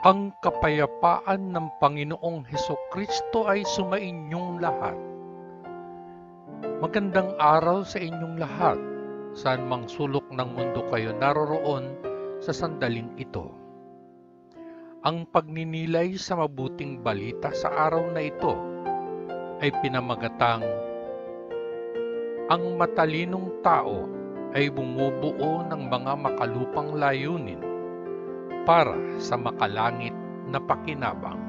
Ang kapayapaan ng Panginoong Hesukristo ay sumainyong lahat. Magandang araw sa inyong lahat, saan mang sulok ng mundo kayo naroroon sa sandaling ito. Ang pagninilay sa mabuting balita sa araw na ito ay pinamagatang ang matalinong tao ay bumubuo ng mga makalupang layunin para sa makalangit na pakinabang.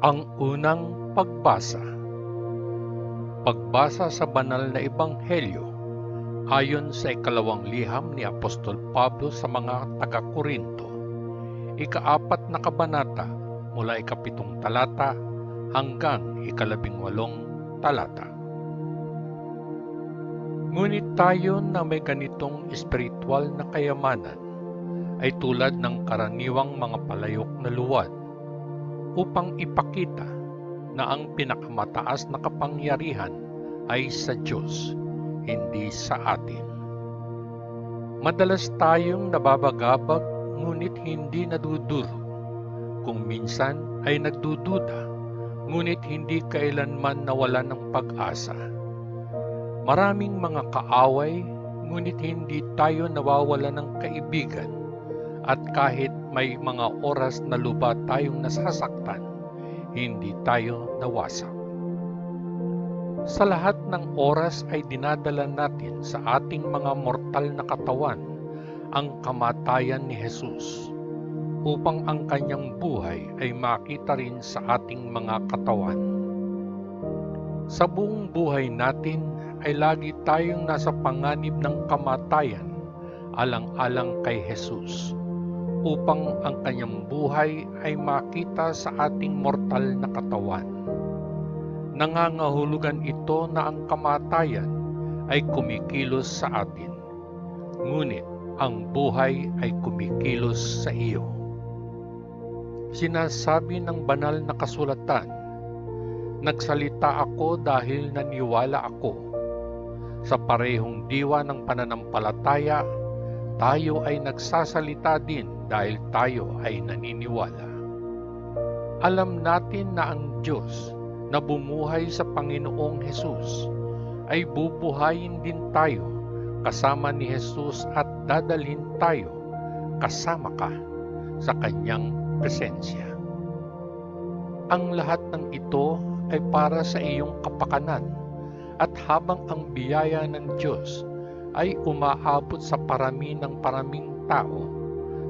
Ang unang pagbasa. Pagbasa sa banal na ebanghelyo ayon sa ikalawang liham ni Apostol Pablo sa mga taga-Korinto, ika-4 na kabanata mula ika-7 talata hanggang ika-18 talata. Ngunit tayo na may ganitong espiritual na kayamanan ay tulad ng karaniwang mga palayok na luwad upang ipakita na ang pinakamataas na kapangyarihan ay sa Diyos, hindi sa atin. Madalas tayong nababagabag ngunit hindi naduduro. Kung minsan ay nagdududa, ngunit hindi kailanman nawala ng pag-asa. Maraming mga kaaway, ngunit hindi tayo nawawala ng kaibigan. At kahit may mga oras na lubha tayong nasasaktan, hindi tayo nawasak. Sa lahat ng oras ay dinadala natin sa ating mga mortal na katawan ang kamatayan ni Jesus, upang ang kanyang buhay ay makita rin sa ating mga katawan. Sa buong buhay natin ay lagi tayong nasa panganib ng kamatayan alang-alang kay Jesus, upang ang kanyang buhay ay makita sa ating mortal na katawan. Nangangahulugan ito na ang kamatayan ay kumikilos sa atin, ngunit ang buhay ay kumikilos sa iyo. Sinasabi ng banal na kasulatan, "Nagsalita ako dahil naniwala ako." Sa parehong diwa ng pananampalataya, tayo ay nagsasalita din dahil tayo ay naniniwala. Alam natin na ang Diyos na bumuhay sa Panginoong Hesus ay bubuhayin din tayo kasama ni Jesus at dadalhin tayo kasama ka sa kanyang presensya. Ang lahat ng ito ay para sa iyong kapakanan, at habang ang biyaya ng Diyos ay umaabot sa parami ng paraming tao,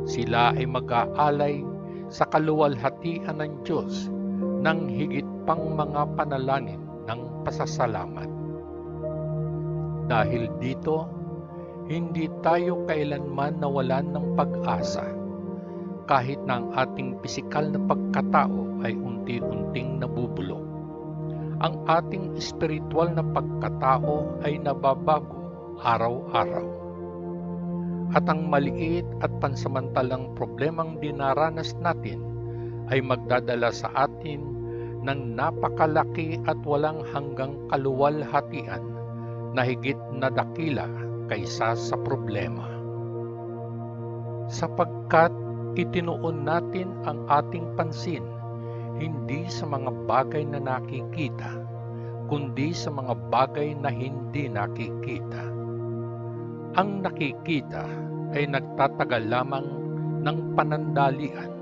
sila ay mag-aalay sa kaluwalhatian ng Diyos ng higit pang mga panalangin ng pasasalamat. Dahil dito, hindi tayo kailanman nawalan ng pag-asa, kahit na ang ating pisikal na pagkatao ay unti-unting nabubulok. Ang ating espiritual na pagkatao ay nababago araw-araw. At ang maliit at pansamantalang problemang dinaranas natin ay magdadala sa atin ng napakalaki at walang hanggang kaluwalhatian na higit na dakila kaysa sa problema. Sapagkat itinuon natin ang ating pansin hindi sa mga bagay na nakikita, kundi sa mga bagay na hindi nakikita. Ang nakikita ay nagtatagal lamang ng panandalian,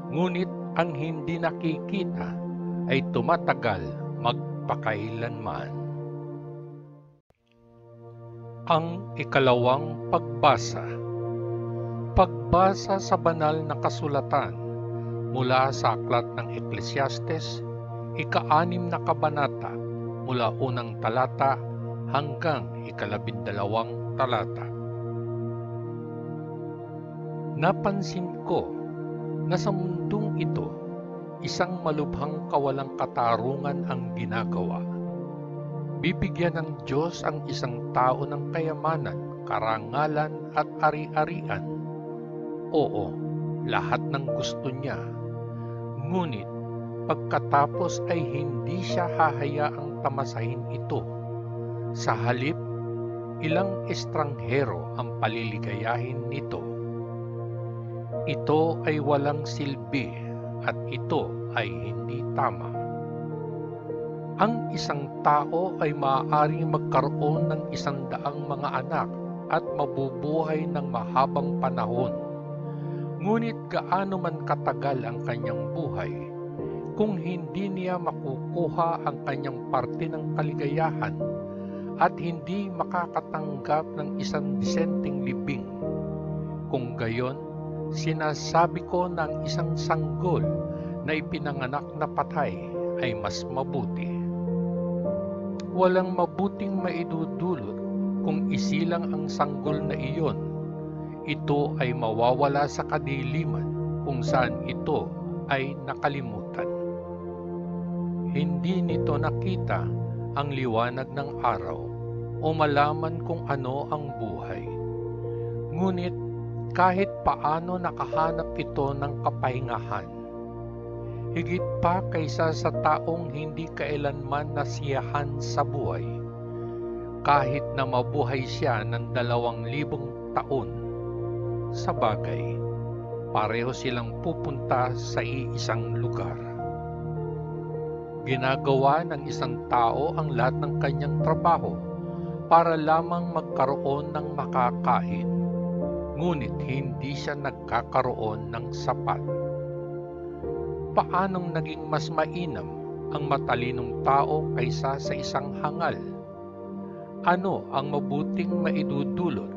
ngunit ang hindi nakikita ay tumatagal magpakailanman. Ang ikalawang pagbasa. Pagbasa sa banal na kasulatan mula sa aklat ng Ecclesiastes, ika-6 na kabanata mula unang talata hanggang ika-12 talata. Napansin ko na sa mundong ito, isang malubhang kawalang katarungan ang ginagawa. Bibigyan ng Diyos ang isang tao ng kayamanan, karangalan at ari-arian. Oo, lahat ng gusto niya. Ngunit pagkatapos ay hindi siya hahayaang tamasahin ito. Sa halip, ilang estranghero ang paliligayahin nito. Ito ay walang silbi at ito ay hindi tama. Ang isang tao ay maaaring magkaroon ng 100 mga anak at mabubuhay ng mahabang panahon. Ngunit gaano man katagal ang kanyang buhay, kung hindi niya makukuha ang kanyang parte ng kaligayahan at hindi makakatanggap ng isang disenteng libing, kung gayon, sinasabi ko na ang isang sanggol na ipinanganak na patay ay mas mabuti. Walang mabuting maidudulot kung isilang ang sanggol na iyon. Ito ay mawawala sa kadiliman kung saan ito ay nakalimutan. Hindi nito nakita ang liwanag ng araw o malaman kung ano ang buhay. Ngunit kahit paano nakahanap ito ng kapahingahan, higit pa kaysa sa taong hindi kailanman nasiyahan sa buhay, kahit na mabuhay siya ng 2,000 taon. Sa bagay, pareho silang pupunta sa iisang lugar. Ginagawa ng isang tao ang lahat ng kanyang trabaho para lamang magkaroon ng makakain, ngunit hindi siya nagkakaroon ng sapat. Paanong naging mas mainam ang matalinong tao kaysa sa isang hangal? Ano ang mabuting maidudulot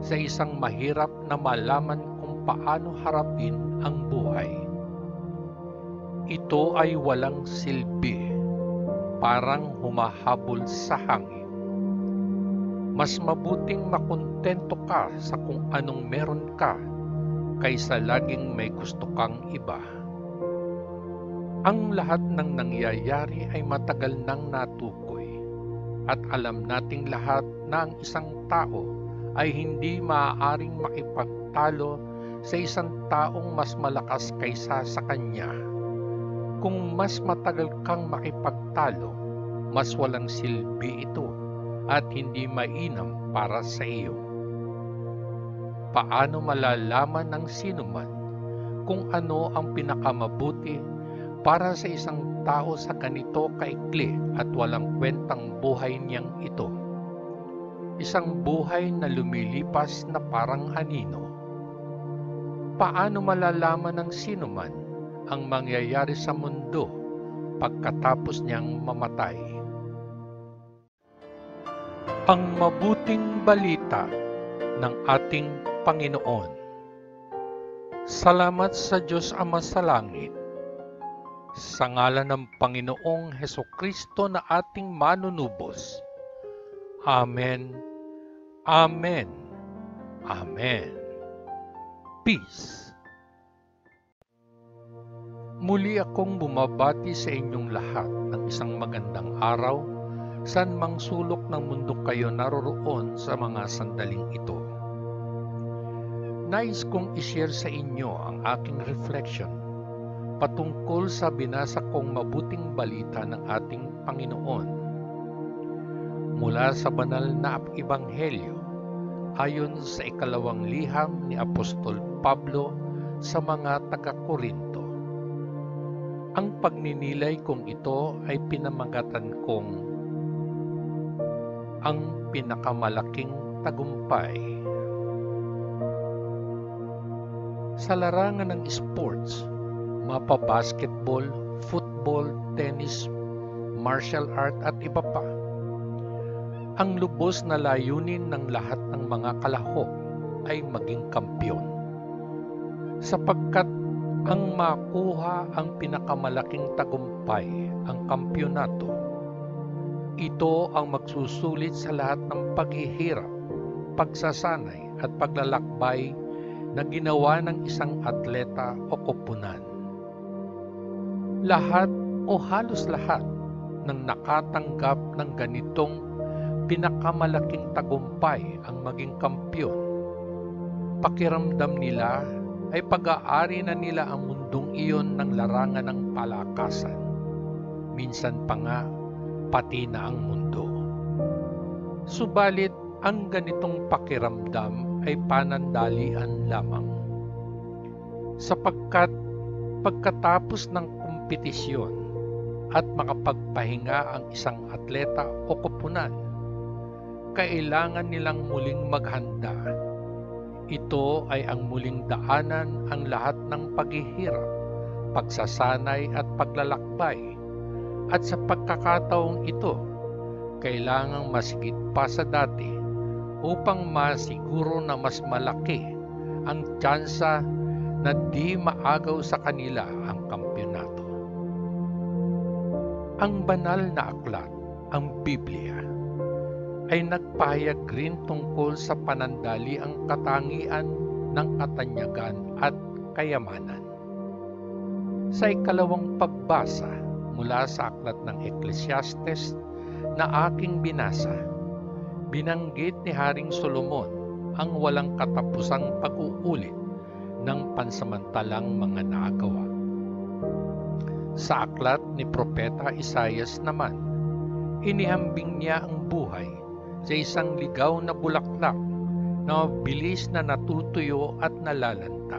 sa isang mahirap na malaman kung paano harapin ang buhay? Ito ay walang silbi, parang humahabol sa hangin. Mas mabuting makontento ka sa kung anong meron ka kaysa laging may gusto kang iba. Ang lahat ng nangyayari ay matagal nang natukoy at alam nating lahat na ang isang tao ay hindi maaaring makipagtalo sa isang taong mas malakas kaysa sa kanya. Kung mas matagal kang makipagtalo, mas walang silbi ito at hindi mainam para sa iyo. Paano malalaman ng sinuman kung ano ang pinakamabuti para sa isang tao sa ganito kaikli at walang kwentang buhay niyang ito? Isang buhay na lumilipas na parang anino. Paano malalaman ng sinuman ang mangyayari sa mundo pagkatapos niyang mamatay? Ang mabuting balita ng ating Panginoon. Salamat sa Diyos Ama sa langit. Sa ngalan ng Panginoong Hesukristo na ating manunubos. Amen. Amen. Amen. Peace. Muli akong bumabati sa inyong lahat ng isang magandang araw, saan mang sulok ng mundo kayo naroroon sa mga sandaling ito. Nais kong i-share sa inyo ang aking reflection patungkol sa binasa kong mabuting balita ng ating Panginoon. Mula sa banal na Ebanghelyo, ayon sa 2 liham ni Apostol Pablo sa mga taga-Korinto. Ang pagninilay kong ito ay pinamagatan kong ang pinakamalaking tagumpay. Sa larangan ng sports, mapa-basketball, football, tennis, martial art at iba pa, ang lubos na layunin ng lahat ng mga kalahok ay maging kampiyon. Sapagkat ang makuha ang pinakamalaking tagumpay, ang kampyonato, ito ang magsusulit sa lahat ng paghihirap, pagsasanay at paglalakbay na ginawa ng isang atleta o koponan. Lahat o halos lahat ng nakatanggap ng ganitong pinakamalaking tagumpay ang maging kampiyon, pakiramdam nila ay pag-aari na nila ang mundong iyon ng larangan ng palakasan. Minsan pa nga, pati na ang mundo. Subalit, ang ganitong pakiramdam ay panandalian lamang. sapagkat pagkatapos ng kompetisyon at makapagpahinga ang isang atleta o koponan, kailangan nilang muling maghanda. Ito ay ang muling daanan ang lahat ng paghihirap, pagsasanay at paglalakbay. At sa pagkakataong ito, kailangang masigit pa sa dati upang masiguro na mas malaki ang tsansa na di maagaw sa kanila ang kampyonato. Ang banal na aklat, ang Biblia, ay nagpahayag rin tungkol sa panandaliang katangian ng katanyagan at kayamanan. Sa ikalawang pagbasa mula sa aklat ng Ecclesiastes na aking binasa, binanggit ni Haring Solomon ang walang katapusang pag-uulit ng pansamantalang mga nagawa. Sa aklat ni Propeta Isaias naman, inihambing niya ang buhay sa isang ligaw na bulaklak na mabilis na natutuyo at nalalanta.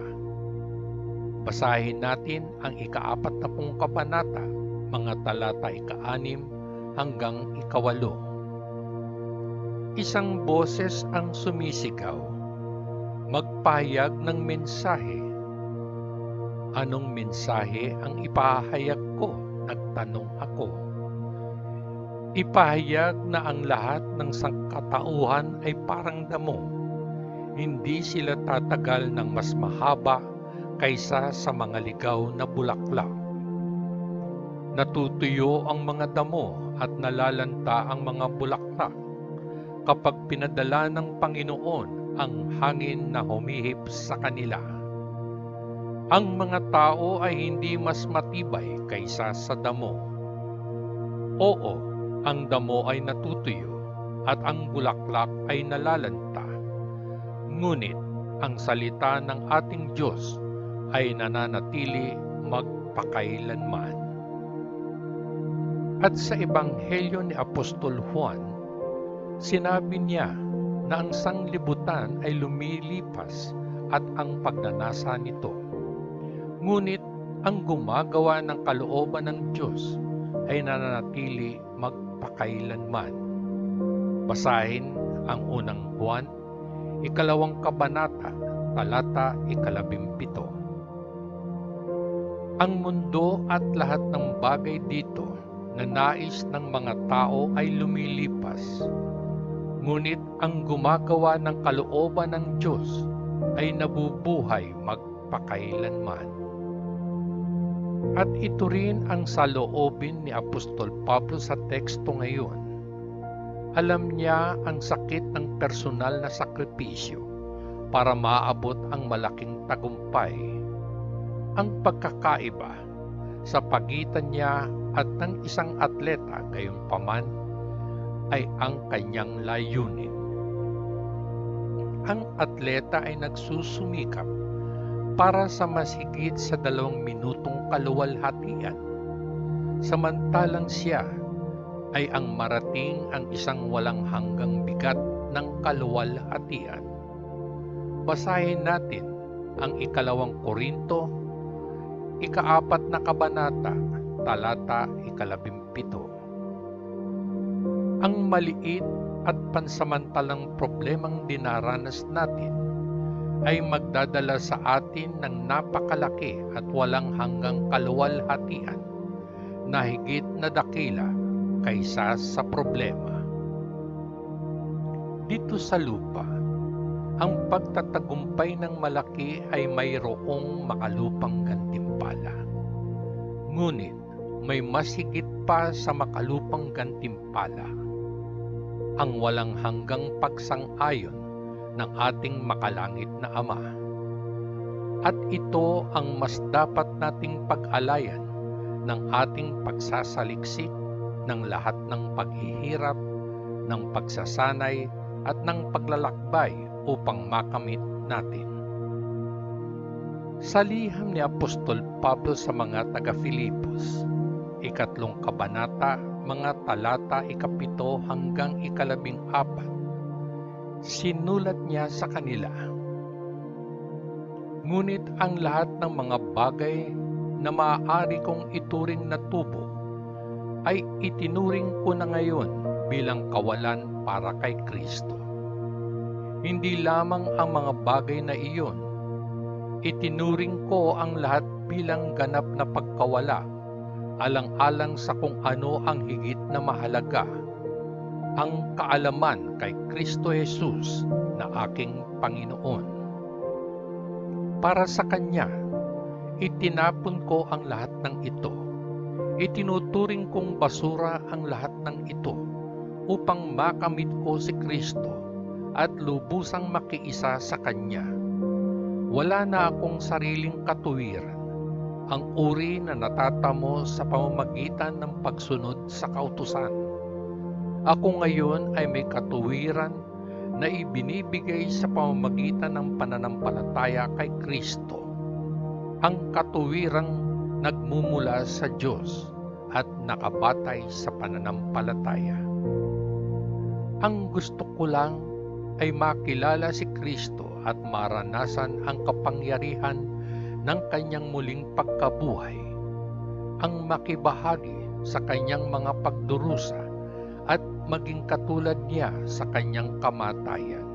Basahin natin ang ika-40 kabanata, mga talata ika-6 hanggang ika-8. Isang boses ang sumisigaw, magpahayag ng mensahe. Anong mensahe ang ipahayag ko? Nagtanong ako. Ipahayag na ang lahat ng sangkatauhan ay parang damo. Hindi sila tatagal ng mas mahaba kaysa sa mga ligaw na bulaklak. Natutuyo ang mga damo at nalalanta ang mga bulaklak kapag pinadala ng Panginoon ang hangin na humihip sa kanila. Ang mga tao ay hindi mas matibay kaysa sa damo. Oo, ang damo ay natutuyo at ang bulaklak ay nalalanta. Ngunit ang salita ng ating Diyos ay nananatili magpakailanman. At sa Ebanghelyo ni Apostol Juan, sinabi niya na ang sanglibutan ay lumilipas at ang pagnanasa nito. Ngunit ang gumagawa ng kalooban ng Diyos ay nananatili magpakailanman. Basahin ang unang Juan, ikalawang kabanata, talata 17. Ang mundo at lahat ng bagay dito na nais ng mga tao ay lumilipas. Ngunit ang gumagawa ng kalooban ng Diyos ay nabubuhay magpakailanman. At ito rin ang saloobin ni Apostol Pablo sa teksto ngayon. Alam niya ang sakit ng personal na sakripisyo para maabot ang malaking tagumpay. Ang pagkakaiba sa pagitan niya at ng isang atleta gayunpaman ay ang kanyang layunin. Ang atleta ay nagsusumikap para sa mas higit sa 2 minutong kaluwalhatian, samantalang siya ay ang marating ang isang walang hanggang bigat ng kaluwalhatian. Basahin natin ang ikalawang Korinto, ika-4 na kabanata, talata 17. Ang maliit at pansamantalang problemang dinaranas natin ay magdadala sa atin ng napakalaki at walang hanggang kaluwalhatian na higit na dakila kaysa sa problema. Dito sa lupa, ang pagtatagumpay ng malaki ay mayroong makalupang gantimpala. Ngunit may mas higit pa sa makalupang gantimpala, ang walang hanggang pagsang-ayon ng ating makalangit na Ama. At ito ang mas dapat nating pag-alayan ng ating pagsasaliksik ng lahat ng paghihirap, ng pagsasanay at ng paglalakbay upang makamit natin. Sa liham ni Apostol Pablo sa mga taga-Filipos, 3 kabanata, mga talata 7 hanggang 14, sinulat niya sa kanila, Ngunit ang lahat ng mga bagay na maaari kong ituring na tubo ay itinuring ko na ngayon bilang kawalan para kay Kristo. Hindi lamang ang mga bagay na iyon, itinuring ko ang lahat bilang ganap na pagkawala, alang-alang sa kung ano ang higit na mahalaga, ang kaalaman kay Kristo Jesus na aking Panginoon. Para sa Kanya, itinapon ko ang lahat ng ito. Itinuturing kong basura ang lahat ng ito upang makamit ko si Kristo at lubusang makiisa sa Kanya. Wala na akong sariling katuwiran, ang uri na natatamo sa pamamagitan ng pagsunod sa kautusan. Ako ngayon ay may katuwiran na ibinibigay sa pamamagitan ng pananampalataya kay Kristo. Ang katuwirang nagmumula sa Diyos at nakabatay sa pananampalataya. Ang gusto ko lang ay makilala si Kristo at maranasan ang kapangyarihan ng Kanyang muling pagkabuhay, ang makibahagi sa Kanyang mga pagdurusa at maging katulad niya sa Kanyang kamatayan,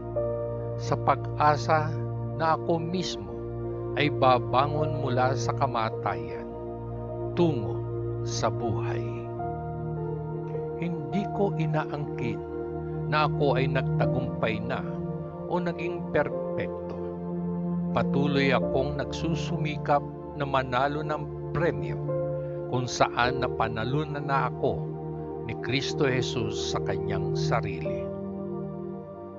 sa pag-asa na ako mismo ay babangon mula sa kamatayan tungo sa buhay. Hindi ko inaangkin na ako ay nagtagumpay na o naging perpekto. Patuloy akong nagsusumikap na manalo ng premyo kung saan napanalunan na ako ni Kristo Jesus sa Kanyang sarili.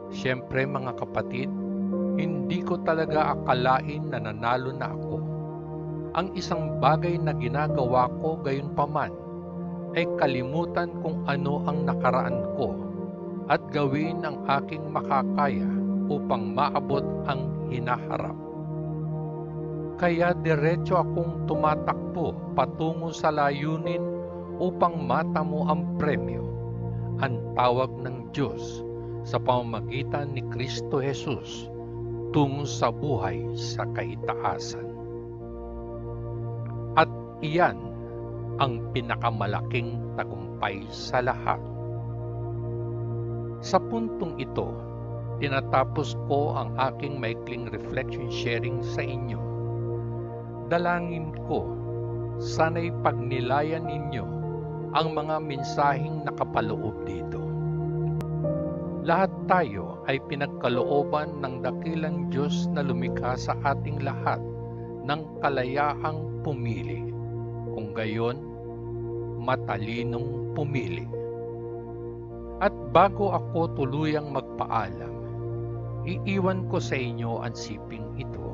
Siyempre mga kapatid, hindi ko talaga akalain na nanalo na ako. Ang isang bagay na ginagawa ko gayunpaman ay kalimutan kung ano ang nakaraan ko at gawin ang aking makakaya upang maabot ang hinaharap. Kaya diretso akong tumatakbo patungo sa layunin upang matamo ang premyo, ang tawag ng Diyos sa pamamagitan ni Kristo Jesus tungo sa buhay sa kaitaasan. At iyan ang pinakamalaking tagumpay sa lahat. Sa puntong ito, tinatapos ko ang aking maikling reflection sharing sa inyo. Dalangin ko, sana'y pagnilayan ninyo ang mga mensaheng nakapaloob dito. Lahat tayo ay pinagkalooban ng dakilang Diyos na lumikha sa ating lahat ng kalayaang pumili, kung gayon, matalinong pumili. At bago ako tuluyang magpaalam, iiwan ko sa inyo ang siping ito.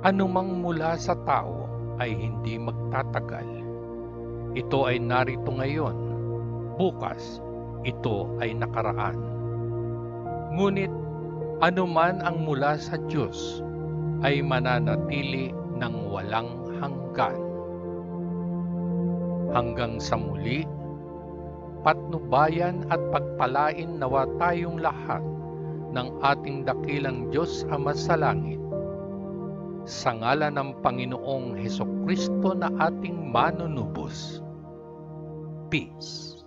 Anumang mula sa tao ay hindi magtatagal. Ito ay narito ngayon, bukas, ito ay nakaraan. Ngunit anuman ang mula sa Diyos ay mananatili ng walang hanggan. Hanggang sa muli, patnubayan at pagpalain nawa tayong lahat ng ating dakilang Diyos Ama sa langit. Sa ngalan ng Panginoong Hesukristo na ating manunubos. Peace.